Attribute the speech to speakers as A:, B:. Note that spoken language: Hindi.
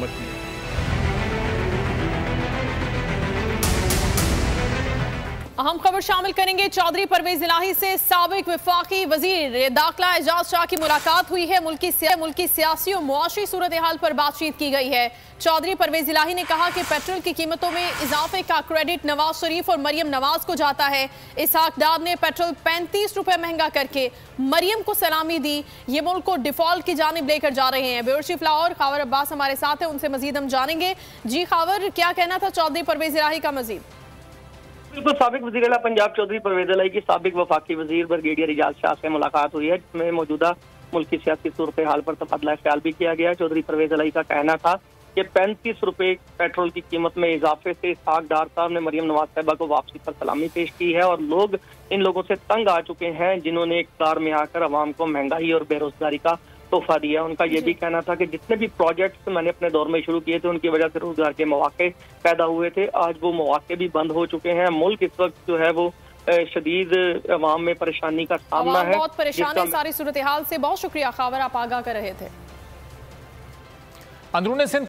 A: मच नहीं है।
B: अहम खबर शामिल करेंगे चौधरी परवेज इलाही से। साबिक वफाकी वजीर दाखिला एजाज शाह की मुलाकात हुई है। मुल्की सियासी और मुआशी सूरत हाल पर बातचीत की गई है। चौधरी परवेज इलाही ने कहा कि पेट्रोल की कीमतों में इजाफे का क्रेडिट नवाज शरीफ और मरियम नवाज को जाता है। इसहाक डार ने पेट्रोल 35 रुपए महंगा करके मरियम को सलामी दी। ये मुल्क को डिफॉल्ट की जानिब लेकर जा रहे हैं। ब्यूरो चीफ लाहौर खावर अब्बास हमारे साथ है, उनसे मजीद हम जानेंगे। जी खावर, क्या कहना था चौधरी परवेज इलाही का मजीद?
C: बिल्कुल, साबिक वज़ीर आला पंजाब चौधरी परवेज इलाही की साबिक वफाकी वजीर ब्रिगेडियर एजाज शाह से मुलाकात हुई है, जिसमें मौजूदा मुल्क की सियासी सूरत हाल पर तबादला ख्याल भी किया गया। चौधरी परवेज इलाही का कहना था कि 35 रुपए पेट्रोल की कीमत में इजाफे से इसहाक डार साहब ने मरियम नवाज साहिबा को वापसी पर सलामी पेश की है और लोग इन लोगों से तंग आ चुके हैं जिन्होंने इक़्तिदार में आकर अवाम को महंगाई और बेरोजगारी का तोहफा दिया। उनका यह भी कहना था कि जितने भी प्रोजेक्ट्स मैंने अपने दौर में शुरू किए थे उनकी वजह से रोजगार के मौके पैदा हुए थे, आज वो मौके भी बंद हो चुके हैं। मुल्क इस वक्त जो है वो शदीद अवाम में परेशानी का सामना है,
B: बहुत परेशान है सारी सूरत हाल से। बहुत शुक्रिया खावर, आप आगाह कर रहे थे।
A: अंदरूनी सिंध